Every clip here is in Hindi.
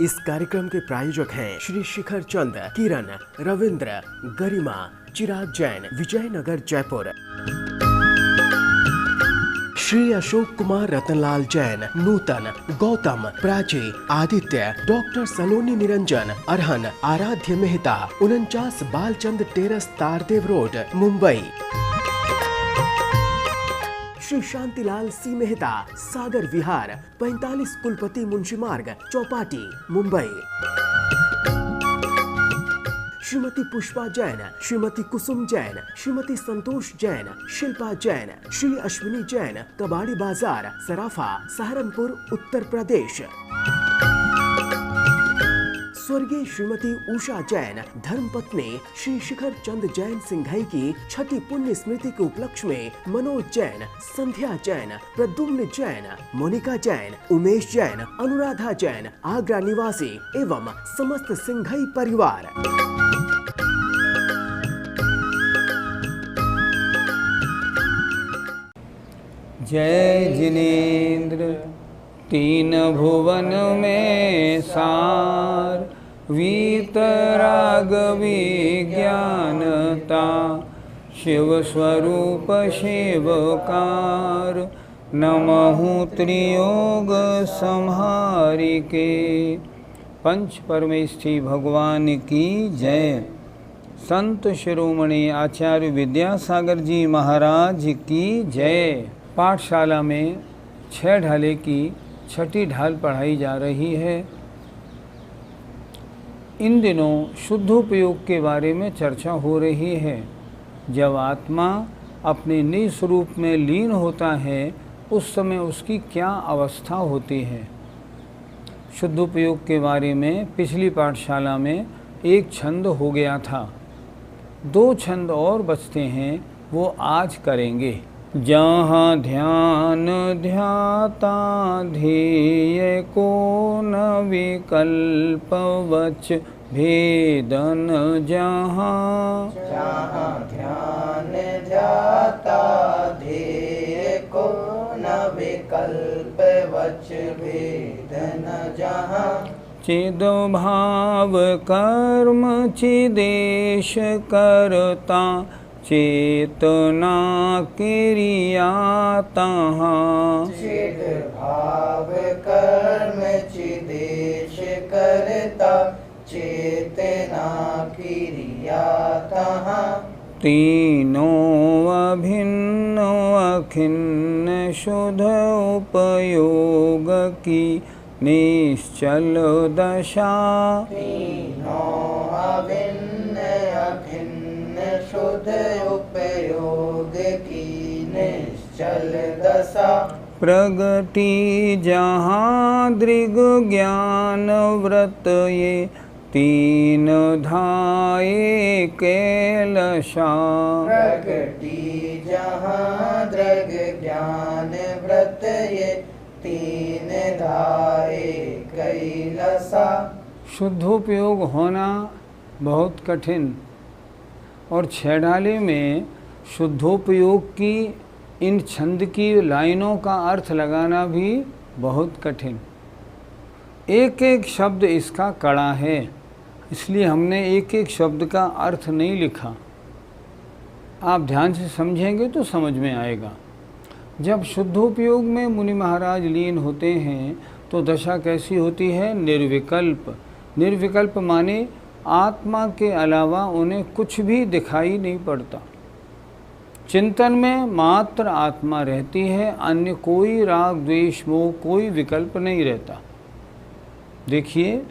इस कार्यक्रम के प्रायोजक हैं श्री शिखर चंद, किरण, रविंद्र, गरिमा, चिराग जैन, विजयनगर, जयपुर। श्री अशोक कुमार, रतनलाल जैन, नूतन, गौतम, प्राची, आदित्य, डॉक्टर सलोनी निरंजन, अरहन, आराध्य मेहता, 49 बालचंद टेरस, तारदेव रोड, मुंबई। श्री शांतिलाल सी मेहता, सागर विहार, 45 कुलपति मुंशी मार्ग, चौपाटी, मुंबई। श्रीमती पुष्पा जैन, श्रीमती कुसुम जैन, श्रीमती संतोष जैन, शिल्पा जैन, श्री अश्विनी जैन, कबाड़ी बाजार, सराफा, सहारनपुर, उत्तर प्रदेश। स्वर्गीय श्रीमती उषा जैन, धर्मपत्नी श्री शिखर चंद जैन सिंघई की 6ठी पुण्य स्मृति के उपलक्ष्य में मनोज जैन, संध्या जैन, प्रद्युम्न जैन, मोनिका जैन, उमेश जैन, अनुराधा जैन, आगरा निवासी एवं समस्त सिंघई परिवार। जय जिनेन्द्र, तीन भुवन में सार, वीतराग विज्ञानता, शिव स्वरूप शिवकार, नमहु त्रियोग संहारिके। पंच परमेष्ठी भगवान की जय। संत शिरोमणि आचार्य विद्यासागर जी महाराज की जय। पाठशाला में 6 ढाले की 6ठी ढाल पढ़ाई जा रही है। इन दिनों शुद्धोपयोग के बारे में चर्चा हो रही है। जब आत्मा अपने निज स्वरूप में लीन होता है उस समय उसकी क्या अवस्था होती है। शुद्धोपयोग के बारे में पिछली पाठशाला में एक छंद हो गया था। 2 छंद और बचते हैं, वो आज करेंगे। जहाँ ध्यान ध्याता ध्येय को न विकल्प वच भेदन, जहाँ ध्यान ध्याता ध्येय को न विकल्प वच भेदन, जहाँ चिद भाव कर्म चिदेश करता, चेतना क्रिया तहाँ। चिद भाव कर्म चिदेश करता, चेतना क्रिया तहाँ। तीनों अभिन्न अखिन्न शुद्ध उपयोग की निश्चल दशा। तीनों अभिन्न अखिन्न शुद्ध उपयोग की निश्चल दशा। प्रगति जहाँ दृग ज्ञान व्रत, ये 3 धाये कैलशा। प्रगति जहाँ दृग ज्ञान व्रत, ये 3 धाये कैलशा। शुद्धोपयोग होना बहुत कठिन, और 6 ढाले में शुद्धोपयोग की इन छंद की लाइनों का अर्थ लगाना भी बहुत कठिन। एक एक शब्द इसका कड़ा है, इसलिए हमने एक एक शब्द का अर्थ नहीं लिखा। आप ध्यान से समझेंगे तो समझ में आएगा। जब शुद्धोपयोग में मुनि महाराज लीन होते हैं तो दशा कैसी होती है? निर्विकल्प। निर्विकल्प माने आत्मा के अलावा उन्हें कुछ भी दिखाई नहीं पड़ता। चिंतन में मात्र आत्मा रहती है, अन्य कोई राग द्वेष मोह कोई विकल्प नहीं रहता। देखिए,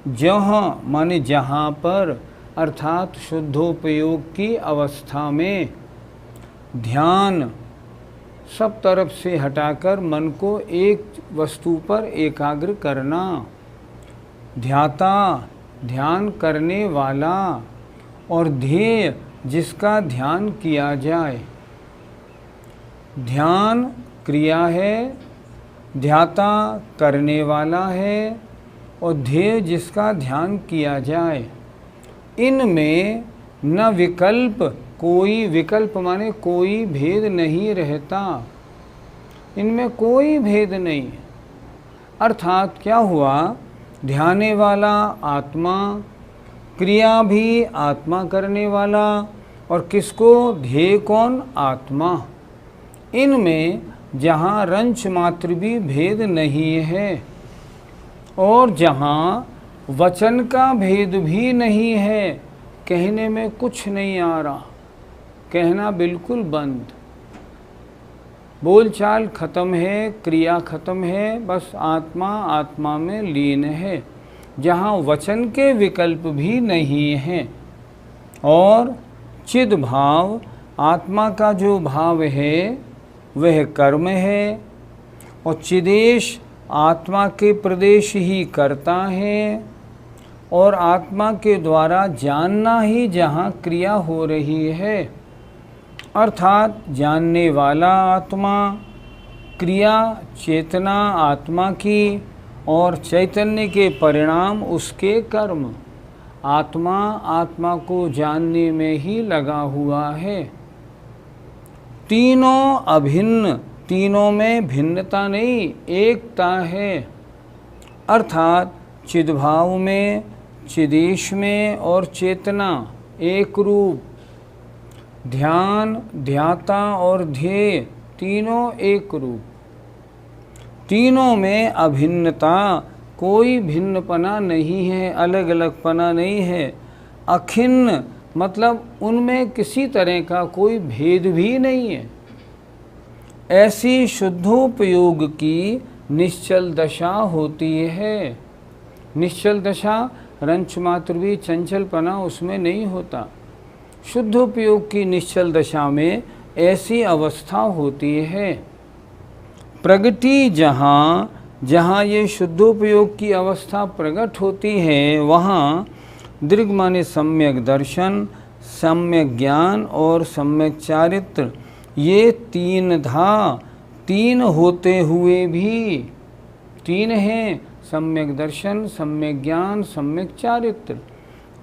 जहाँ माने जहाँ पर, अर्थात शुद्धोपयोग की अवस्था में ध्यान सब तरफ से हटाकर मन को एक वस्तु पर एकाग्र करना। ध्याता ध्यान करने वाला, और ध्येय जिसका ध्यान किया जाए। ध्यान क्रिया है, ध्याता करने वाला है, और ध्येय जिसका ध्यान किया जाए। इनमें न विकल्प, कोई विकल्प माने कोई भेद नहीं रहता। इनमें कोई भेद नहीं। अर्थात क्या हुआ ध्याने वाला आत्मा, क्रिया भी आत्मा करने वाला, और किसको? ध्येय कौन? आत्मा। इनमें जहाँ रंच मात्र भी भेद नहीं है और जहाँ वचन का भेद भी नहीं है, कहने में कुछ नहीं आ रहा, कहना बिल्कुल बंद, बोलचाल खत्म है, क्रिया खत्म है, बस आत्मा आत्मा में लीन है, जहाँ वचन के विकल्प भी नहीं हैं। और चिद भाव, आत्मा का जो भाव है वह कर्म है, और चिदेश आत्मा के प्रदेश ही करता है, और आत्मा के द्वारा जानना ही जहाँ क्रिया हो रही है, अर्थात जानने वाला आत्मा, क्रिया चेतना आत्मा की, और चैतन्य के परिणाम उसके कर्म। आत्मा आत्मा को जानने में ही लगा हुआ है। तीनों अभिन्न, तीनों में भिन्नता नहीं, एकता है। अर्थात चिद्भाव में, चिदेश में और चेतना एक रूप, ध्यान, ध्याता और ध्येय तीनों एक रूप, तीनों में अभिन्नता, कोई भिन्नपना नहीं है, अलग अलगपना नहीं है। अखिन्न मतलब उनमें किसी तरह का कोई भेद भी नहीं है। ऐसी शुद्धोपयोग की निश्चल दशा होती है। निश्चल दशा रंच मात्र भी चंचलपना उसमें नहीं होता। शुद्धोपयोग की निश्चल दशा में ऐसी अवस्था होती है। प्रगति जहाँ जहाँ ये शुद्धोपयोग की अवस्था प्रकट होती है, वहाँ दृग माने सम्यक दर्शन, सम्यक ज्ञान और सम्यक चारित्र, ये तीन धा, तीन होते हुए भी, तीन हैं, सम्यक दर्शन, सम्यक ज्ञान, सम्यक चारित्र,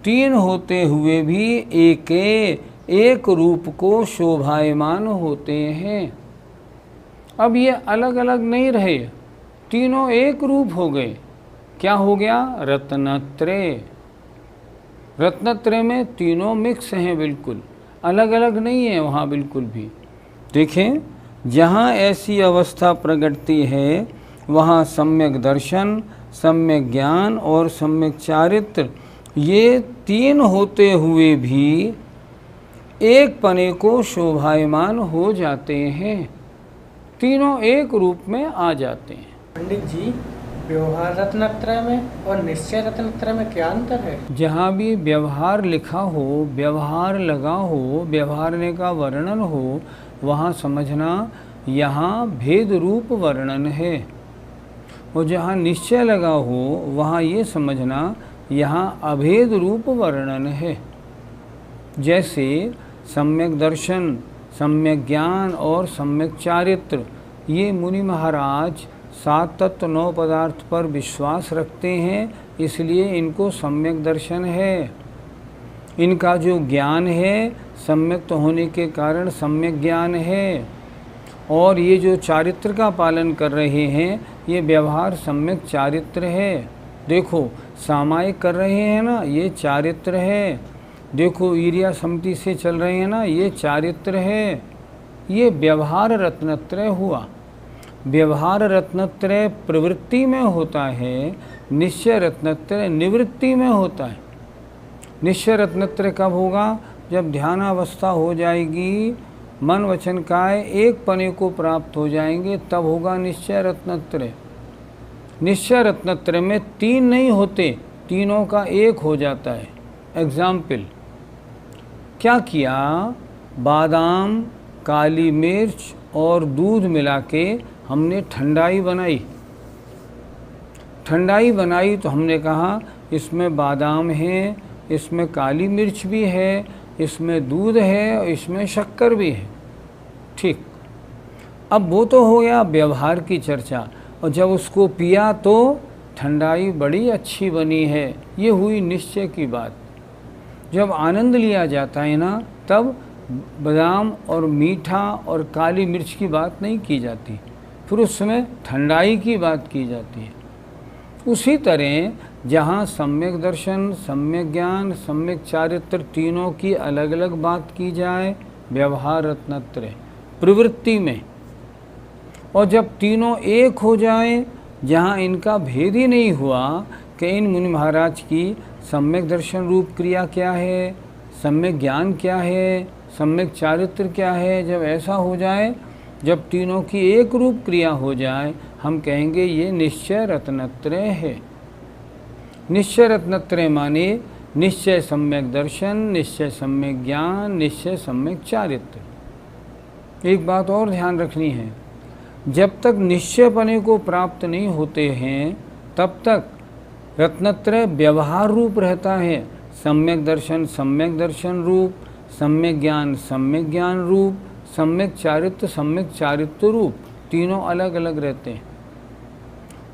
तीन होते हुए भी एक रूप को शोभायमान होते हैं। अब ये अलग अलग नहीं रहे, तीनों एक रूप हो गए। क्या हो गया? रत्नत्रय। रत्नत्रय में तीनों मिक्स हैं, बिल्कुल अलग अलग नहीं है वहाँ बिल्कुल भी। देखें, जहाँ ऐसी अवस्था प्रगटती है वहाँ सम्यक दर्शन, सम्यक ज्ञान और सम्यक चारित्र, ये तीन होते हुए भी एक पने को शोभायमान हो जाते हैं, तीनों एक रूप में आ जाते हैं। पंडित जी, व्यवहार रत्नत्रय में और निश्चय रत्नत्रय में क्या अंतर है? जहाँ भी व्यवहार लिखा हो, व्यवहार लगा हो, व्यवहारने का वर्णन हो, वहाँ समझना यहाँ भेद रूप वर्णन है, और जहाँ निश्चय लगा हो वहाँ ये समझना यहाँ अभेद रूप वर्णन है। जैसे सम्यक दर्शन, सम्यक ज्ञान और सम्यक चारित्र, ये मुनि महाराज 7 तत्व 9 पदार्थ पर विश्वास रखते हैं, इसलिए इनको सम्यक दर्शन है। इनका जो ज्ञान है सम्यक होने के कारण सम्यक ज्ञान है, और ये जो चारित्र का पालन कर रहे हैं ये व्यवहार सम्यक चारित्र है। देखो, सामायिक कर रहे हैं ना, ये चारित्र है। देखो, ईर्या सम्मति से चल रहे हैं ना, ये चारित्र है। ये व्यवहार रत्नत्रय हुआ। व्यवहार रत्नत्रय प्रवृत्ति में होता है, निश्चय रत्नत्रय निवृत्ति में होता है। निश्चय रत्नत्रय कब होगा? जब ध्यानावस्था हो जाएगी, मन वचन काय एक पने को प्राप्त हो जाएंगे, तब होगा निश्चय रत्नत्रय। निश्चय रत्नत्रय में तीन नहीं होते, तीनों का एक हो जाता है। एग्जाम्पल क्या किया? बादाम, काली मिर्च और दूध मिला के हमने ठंडाई बनाई। ठंडाई बनाई तो हमने कहा इसमें बादाम है, इसमें काली मिर्च भी है, इसमें दूध है और इसमें शक्कर भी है। ठीक, अब वो तो हो गया व्यवहार की चर्चा, और जब उसको पिया तो ठंडाई बड़ी अच्छी बनी है, ये हुई निश्चय की बात। जब आनंद लिया जाता है ना, तब बादाम और मीठा और काली मिर्च की बात नहीं की जाती, फिर उस समय ठंडाई की बात की जाती है। उसी तरह जहाँ सम्यक दर्शन, सम्यक ज्ञान, सम्यक चारित्र तीनों की अलग अलग बात की जाए व्यवहार रत्नत्रय प्रवृत्ति में, और जब तीनों एक हो जाए, जहाँ इनका भेद ही नहीं हुआ कि इन मुनि महाराज की सम्यक दर्शन रूप क्रिया क्या है, सम्यक ज्ञान क्या है, सम्यक चारित्र क्या है, जब ऐसा हो जाए, जब तीनों की एक रूप क्रिया हो जाए, हम कहेंगे ये निश्चय रत्नत्रय है। निश्चय रत्नत्रय माने निश्चय सम्यक दर्शन, निश्चय सम्यक ज्ञान, निश्चय सम्यक चारित्र। एक बात और ध्यान रखनी है, जब तक निश्चयपने को प्राप्त नहीं होते हैं तब तक रत्नत्रय व्यवहार रूप रहता है। सम्यक दर्शन रूप, सम्यक ज्ञान रूप, सम्यक चारित्र रूप, तीनों अलग अलग रहते हैं।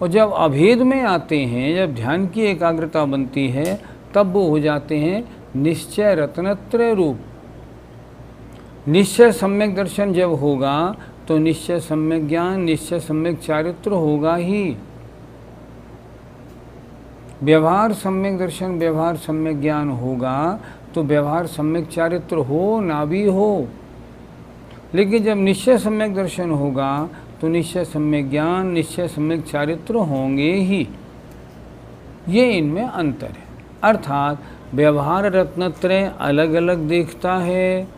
और जब अभेद में आते हैं, जब ध्यान की एकाग्रता बनती है, तब वो हो जाते हैं निश्चय रत्नत्रय रूप। निश्चय सम्यक दर्शन जब होगा तो निश्चय सम्यक ज्ञान, निश्चय सम्यक चारित्र होगा ही। व्यवहार सम्यक दर्शन, व्यवहार सम्यक ज्ञान होगा तो व्यवहार सम्यक चारित्र हो ना भी हो, लेकिन जब निश्चय सम्यक दर्शन होगा तो निश्चय सम्यक ज्ञान, निश्चय सम्यक चारित्र होंगे ही। ये इनमें अंतर है। अर्थात व्यवहार रत्नत्रय अलग अलग देखता है,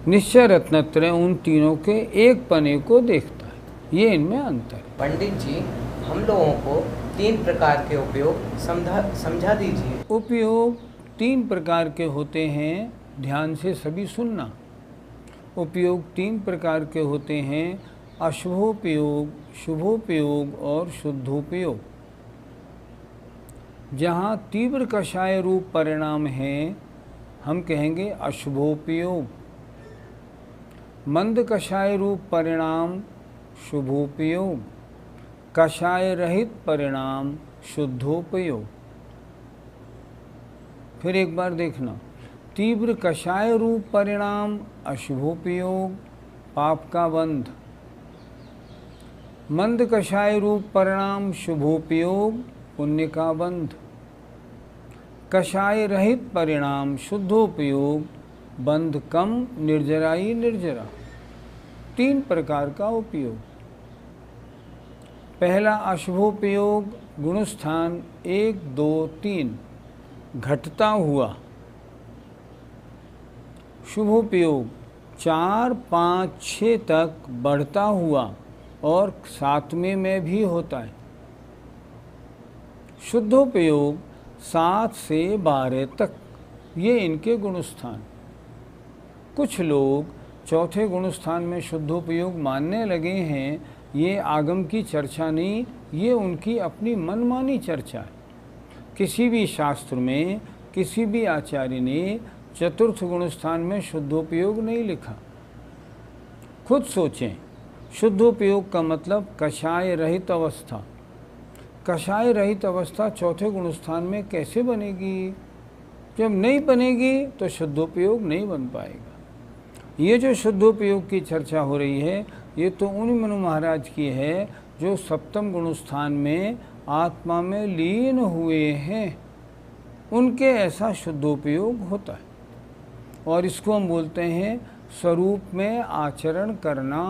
निश्चय रत्नत्रय उन तीनों के एक पने को देखता है। ये इनमें अंतर है। पंडित जी, हम लोगों को 3 प्रकार के उपयोग समझा दीजिए। उपयोग 3 प्रकार के होते हैं, ध्यान से सभी सुनना। उपयोग 3 प्रकार के होते हैं, अशुभोपयोग, शुभोपयोग और शुद्धोपयोग। जहाँ तीव्र कषाय रूप परिणाम है, हम कहेंगे अशुभोपयोग। मंद कषाय रूप परिणाम शुभोपयोग, कषाय रहित परिणाम शुद्धोपयोग। फिर एक बार देखना, तीव्र कषाय रूप परिणाम अशुभोपयोग, पाप का बंध। मंद कषाय रूप परिणाम शुभोपयोग, पुण्य का बंध। कषाय रहित परिणाम शुद्धोपयोग, बंध कम, निर्जराई निर्जरा। 3 प्रकार का उपयोग। पहला अशुभोपयोग, गुणस्थान 1, 2, 3 घटता हुआ। शुभोपयोग 4, 5, 6 तक बढ़ता हुआ और 7वें में भी होता है। शुद्धोपयोग 7 से 12 तक, ये इनके गुणस्थान। कुछ लोग चौथे गुणस्थान में शुद्धोपयोग मानने लगे हैं। ये आगम की चर्चा नहीं, ये उनकी अपनी मनमानी चर्चा है। किसी भी शास्त्र में किसी भी आचार्य ने चतुर्थ गुणस्थान में शुद्धोपयोग नहीं लिखा। खुद सोचें, शुद्धोपयोग का मतलब कषाय रहित अवस्था। कषाय रहित अवस्था चौथे गुणस्थान में कैसे बनेगी? जब नहीं बनेगी तो शुद्धोपयोग नहीं बन पाएगा। ये जो शुद्धोपयोग की चर्चा हो रही है, ये तो उन मनु महाराज की है जो सप्तम गुणस्थान में आत्मा में लीन हुए हैं। उनके ऐसा शुद्धोपयोग होता है, और इसको हम बोलते हैं स्वरूप में आचरण करना।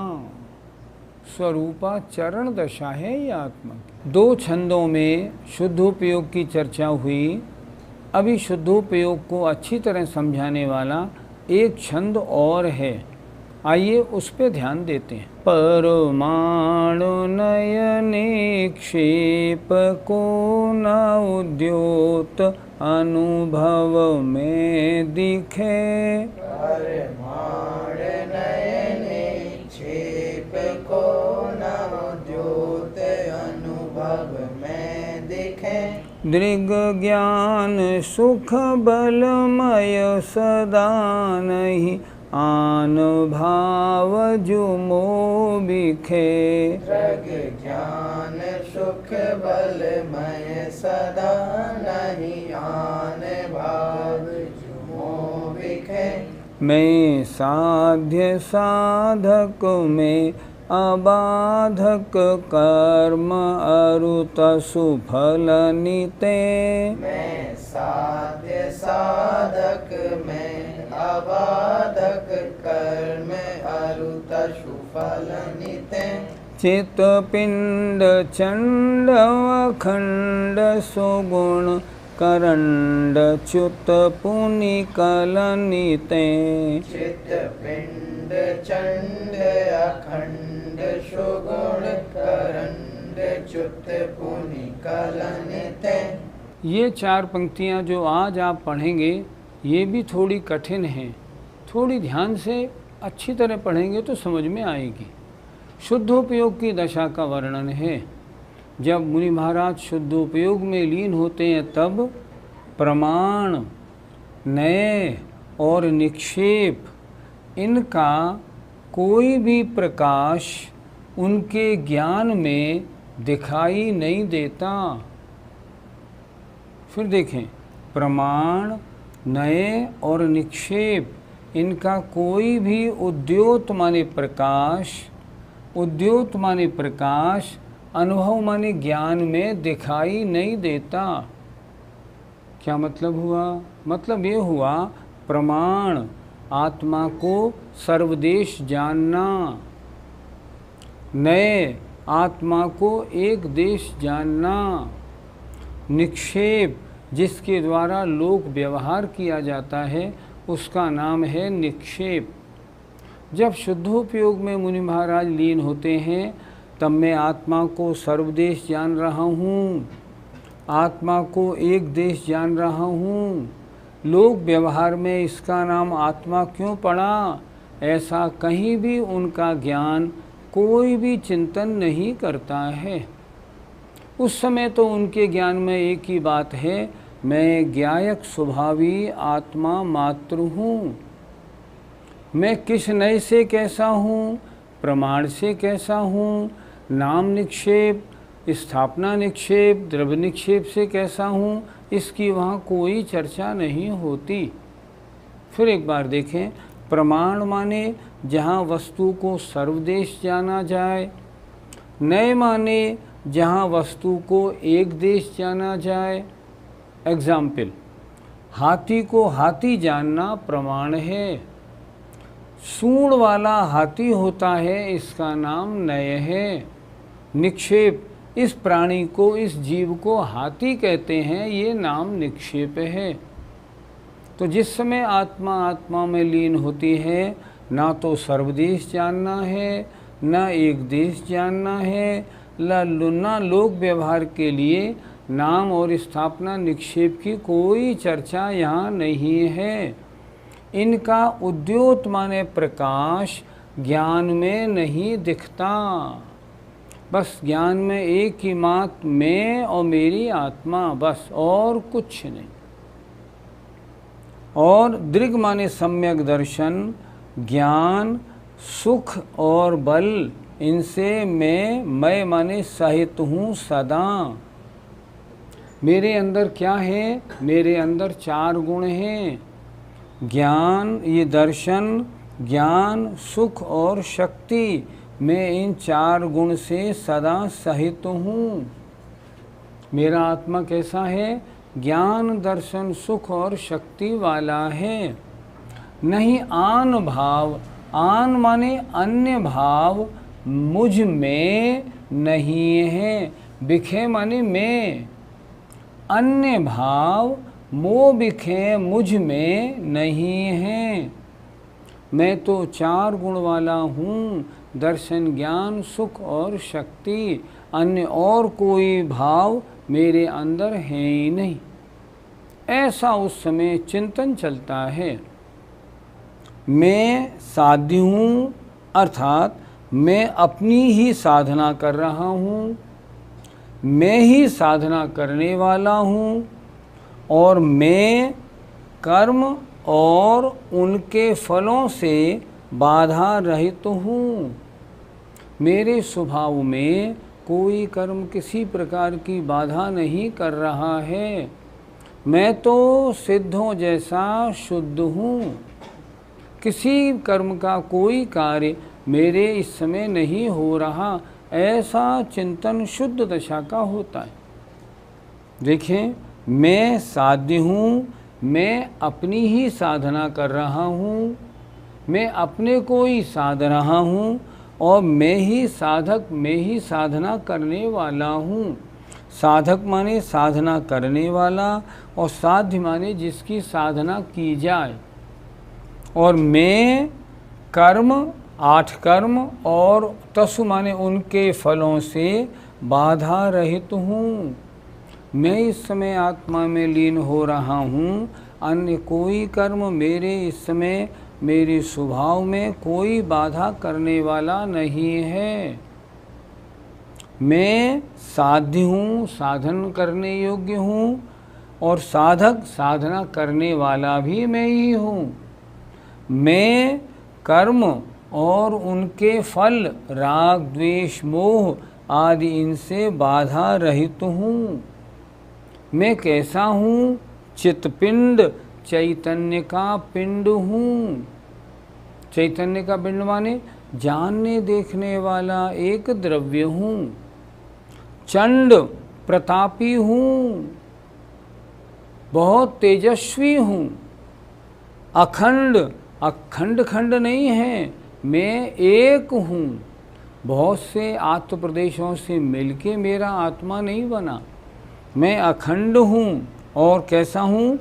स्वरूपाचरण दशा है ये आत्मा की। 2 छंदों में शुद्धोपयोग की चर्चा हुई। अभी शुद्धोपयोग को अच्छी तरह समझाने वाला एक छंद और है, आइए उस पे ध्यान देते हैं। परमाणु नयने क्षेप को न उद्योत अनुभव में दिखे। परमाणु नयने क्षेप को न उद्योत अनुभव में दिखे। दृग ज्ञान सुख बलमय सदा नहीं आन भाव जो मोह बिखे। दृग ज्ञान सुख बलमय सदा नहीं आन भाव जो मोह बिखे। मैं साध्य साधक में अबाधक कर्म अरुत सुफल निते। मैं साध्य साधक मैं अबाधक कर्म अरुत सुफल निते। चित पिंड चंड अखंड सुगुण करंड च्युत पुनि कलनिते। चित पिंड चंड अखंड सुगुण करंड च्युत पुनि कलनिते। ये 4 पंक्तियाँ जो आज आप पढ़ेंगे ये भी थोड़ी कठिन हैं, थोड़ी ध्यान से अच्छी तरह पढ़ेंगे तो समझ में आएगी। शुद्धोपयोग की दशा का वर्णन है। जब मुनि महाराज शुद्धोपयोग में लीन होते हैं तब प्रमाण, नय और निक्षेप इनका कोई भी प्रकाश उनके ज्ञान में दिखाई नहीं देता। फिर देखें, प्रमाण, नय और निक्षेप इनका कोई भी उद्योत माने प्रकाश, उद्योत माने प्रकाश, अनुभव माने ज्ञान में दिखाई नहीं देता। क्या मतलब हुआ? मतलब ये हुआ, प्रमाण आत्मा को सर्वदेश जानना, नए आत्मा को एक देश जानना, निक्षेप जिसके द्वारा लोक व्यवहार किया जाता है उसका नाम है निक्षेप। जब शुद्धोपयोग में मुनि महाराज लीन होते हैं तब मैं आत्मा को सर्वदेश जान रहा हूँ, आत्मा को एक देश जान रहा हूँ। लोक व्यवहार में इसका नाम आत्मा क्यों पड़ा, ऐसा कहीं भी उनका ज्ञान कोई भी चिंतन नहीं करता है। उस समय तो उनके ज्ञान में एक ही बात है, मैं ज्ञायक स्वभावी आत्मा मात्र हूँ। मैं किस नय से कैसा हूँ, प्रमाण से कैसा हूँ, नाम निक्षेप, स्थापना निक्षेप, द्रव्य निक्षेप से कैसा हूँ, इसकी वहाँ कोई चर्चा नहीं होती। फिर एक बार देखें, प्रमाण माने जहाँ वस्तु को सर्वदेश जाना जाए, नय माने जहाँ वस्तु को एक देश जाना जाए। एग्जाम्पल, हाथी को हाथी जानना प्रमाण है। सूंड वाला हाथी होता है, इसका नाम नय है। निक्षेप, इस प्राणी को, इस जीव को हाथी कहते हैं, ये नाम निक्षेप है। तो जिस समय आत्मा आत्मा में लीन होती है, ना तो सर्वदेश जानना है, ना एक देश जानना है, ना लोक व्यवहार के लिए नाम और स्थापना निक्षेप की कोई चर्चा यहाँ नहीं है। इनका उद्योत माने प्रकाश ज्ञान में नहीं दिखता। बस ज्ञान में एक ही मात्र मैं और मेरी आत्मा, बस और कुछ नहीं। और दृग माने सम्यक दर्शन, ज्ञान, सुख और बल, इनसे मैं माने सहित हूँ सदा। मेरे अंदर क्या है? मेरे अंदर 4 गुण हैं, ज्ञान, ये दर्शन, ज्ञान, सुख और शक्ति। मैं इन 4 गुण से सदा सहित हूँ। मेरा आत्मा कैसा है? ज्ञान, दर्शन, सुख और शक्ति वाला है। नहीं आन भाव, आन माने अन्य भाव मुझ में नहीं है। बिखे माने मैं, अन्य भाव मोह बिखे मुझ में नहीं है। मैं तो 4 गुण वाला हूँ, दर्शन, ज्ञान, सुख और शक्ति। अन्य और कोई भाव मेरे अंदर है ही नहीं। ऐसा उस समय चिंतन चलता है। मैं साध्य हूँ, अर्थात मैं अपनी ही साधना कर रहा हूँ, मैं ही साधना करने वाला हूँ, और मैं कर्म और उनके फलों से बाधा रहित हूँ। मेरे स्वभाव में कोई कर्म किसी प्रकार की बाधा नहीं कर रहा है। मैं तो सिद्धों जैसा शुद्ध हूँ। किसी कर्म का कोई कार्य मेरे इस समय नहीं हो रहा, ऐसा चिंतन शुद्ध दशा का होता है। देखें, मैं साध्य हूँ, मैं अपनी ही साधना कर रहा हूँ, मैं अपने को ही साध रहा हूँ और मैं ही साधक, मैं ही साधना करने वाला हूँ। साधक माने साधना करने वाला और साध्य माने जिसकी साधना की जाए। और मैं कर्म, 8 कर्म और तसु माने उनके फलों से बाधा रहित हूँ। मैं इस समय आत्मा में लीन हो रहा हूँ, अन्य कोई कर्म मेरे इस समय मेरे स्वभाव में कोई बाधा करने वाला नहीं है। मैं साध्य हूँ, साधन करने योग्य हूँ और साधक, साधना करने वाला भी मैं ही हूँ। मैं कर्म और उनके फल, राग, द्वेष, मोह आदि इनसे बाधा रहित हूँ। मैं कैसा हूँ? चित्तपिंड, चैतन्य का पिंड हूँ। चैतन्य का पिंड माने जानने देखने वाला एक द्रव्य हूँ। चंड, प्रतापी हूँ, बहुत तेजस्वी हूँ। अखंड, अखंड खंड नहीं है, मैं एक हूँ। बहुत से आत्म प्रदेशों से मिलके मेरा आत्मा नहीं बना, मैं अखंड हूँ। और कैसा हूँ?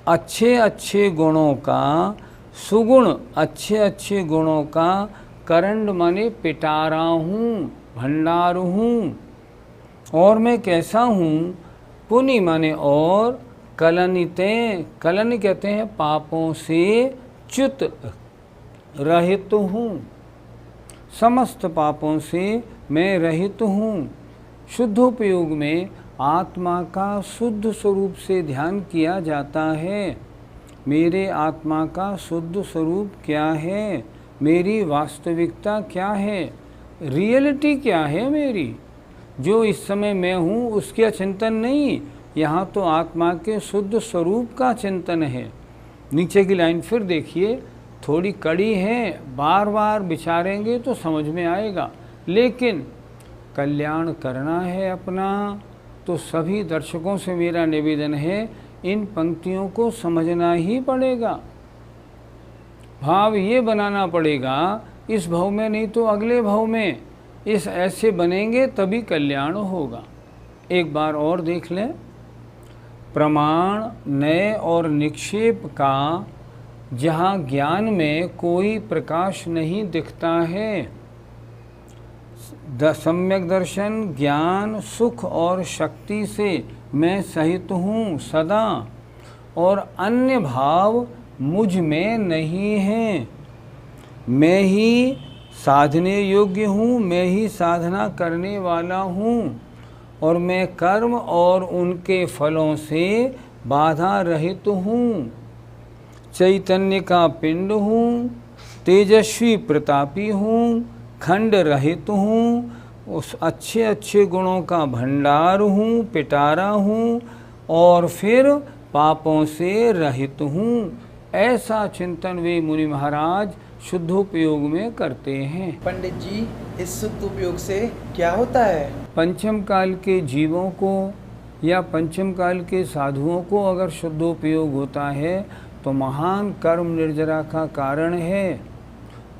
अच्छे अच्छे गुणों का, सुगुण अच्छे अच्छे गुणों का करंड माने पिटारा हूँ, भंडार हूँ। और मैं कैसा हूँ? पुनि माने और, कलनिते, कलन कहते हैं पापों से च्युत रहित हूँ। समस्त पापों से मैं रहित हूँ। शुद्धोपयोग में आत्मा का शुद्ध स्वरूप से ध्यान किया जाता है। मेरे आत्मा का शुद्ध स्वरूप क्या है? मेरी वास्तविकता क्या है? रियलिटी क्या है मेरी? जो इस समय मैं हूँ उसका चिंतन नहीं, यहाँ तो आत्मा के शुद्ध स्वरूप का चिंतन है। नीचे की लाइन फिर देखिए, थोड़ी कड़ी है, बार बार विचारेंगे तो समझ में आएगा। लेकिन कल्याण करना है अपना, तो सभी दर्शकों से मेरा निवेदन है, इन पंक्तियों को समझना ही पड़ेगा। भाव ये बनाना पड़ेगा, इस भाव में नहीं तो अगले भाव में, इस ऐसे बनेंगे तभी कल्याण होगा। एक बार और देख लें। प्रमाण, नय और निक्षेप का जहाँ ज्ञान में कोई प्रकाश नहीं दिखता है, सम्यक दर्शन, ज्ञान, सुख और शक्ति से मैं सहित हूँ सदा, और अन्य भाव मुझ में नहीं है। मैं ही साधने योग्य हूँ, मैं ही साधना करने वाला हूँ, और मैं कर्म और उनके फलों से बाधा रहित हूँ। चैतन्य का पिंड हूँ, तेजस्वी प्रतापी हूँ, खंड रहित हूँ, उस अच्छे अच्छे गुणों का भंडार हूँ, पिटारा हूँ, और फिर पापों से रहित हूँ। ऐसा चिंतन वे मुनि महाराज शुद्धोपयोग में करते हैं। पंडित जी, इस शुद्धोपयोग से क्या होता है? पंचम काल के जीवों को या पंचम काल के साधुओं को अगर शुद्धोपयोग होता है तो महान कर्म निर्जरा का कारण है,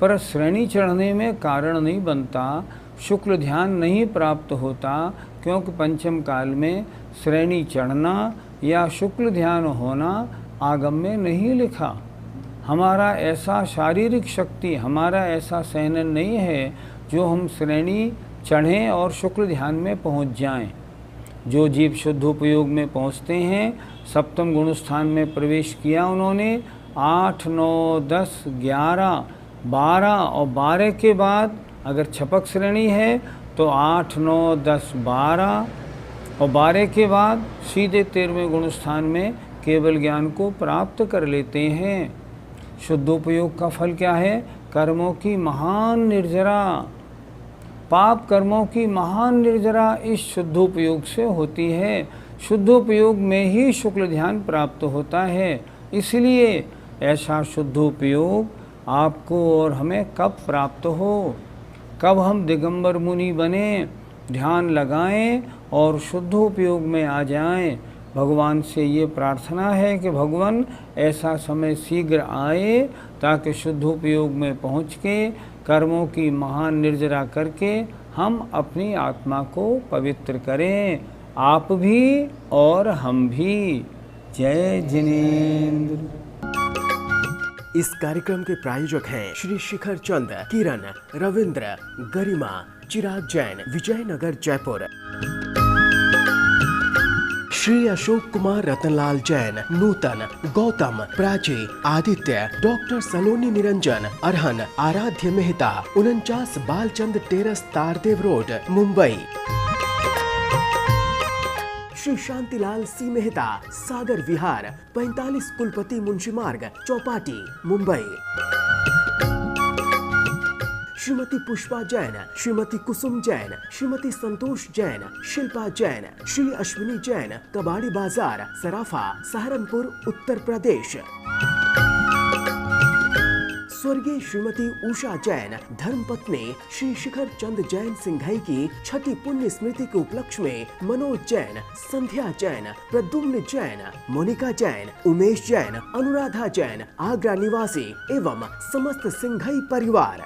पर श्रेणी चढ़ने में कारण नहीं बनता, शुक्ल ध्यान नहीं प्राप्त होता, क्योंकि पंचम काल में श्रेणी चढ़ना या शुक्ल ध्यान होना आगम में नहीं लिखा। हमारा ऐसा शारीरिक शक्ति, हमारा ऐसा सहनन नहीं है जो हम श्रेणी चढ़ें और शुक्ल ध्यान में पहुंच जाएं। जो जीव शुद्धोपयोग में पहुंचते हैं, सप्तम गुण स्थान में प्रवेश किया उन्होंने, 8, 9, 10, 11, 12 और 12 के बाद अगर छपक श्रेणी है तो 8, 9, 10, 12 और 12 के बाद सीधे 13वें गुण स्थान में केवल ज्ञान को प्राप्त कर लेते हैं। शुद्धोपयोग का फल क्या है? कर्मों की महान निर्जरा, पाप कर्मों की महान निर्जरा इस शुद्धोपयोग से होती है। शुद्धोपयोग में ही शुक्ल ध्यान प्राप्त होता है। इसलिए ऐसा शुद्धोपयोग आपको और हमें कब प्राप्त हो, कब हम दिगंबर मुनि बने, ध्यान लगाएं और शुद्धोपयोग में आ जाएं। भगवान से ये प्रार्थना है कि भगवान ऐसा समय शीघ्र आए ताकि शुद्धोपयोग में पहुँच के कर्मों की महान निर्जरा करके हम अपनी आत्मा को पवित्र करें, आप भी और हम भी। जय जिनेंद्र। इस कार्यक्रम के प्रायोजक हैं श्री शिखर चंद, किरण, रविंद्र, गरिमा, चिराग जैन, विजयनगर, जयपुर। श्री अशोक कुमार, रतनलाल जैन, नूतन, गौतम, प्राची, आदित्य, डॉक्टर सलोनी निरंजन, अरहन, आराध्य मेहता, 49 बालचंद टेरस, तारदेव रोड, मुंबई। श्री शांतिलाल सी मेहता, सागर विहार, 45 कुलपति मुंशी मार्ग, चौपाटी, मुंबई। श्रीमती पुष्पा जैन, श्रीमती कुसुम जैन, श्रीमती संतोष जैन, शिल्पा जैन, श्री अश्विनी जैन, कबाड़ी बाजार, सराफा, सहारनपुर, उत्तर प्रदेश। स्वर्गीय श्रीमती उषा जैन, धर्मपत्नी श्री शिखर चंद जैन सिंघाई की छठी पुण्य स्मृति के उपलक्ष्य में मनोज जैन, संध्या जैन, प्रद्युम्न जैन, मोनिका जैन, उमेश जैन, अनुराधा जैन, आगरा निवासी एवं समस्त सिंघाई परिवार।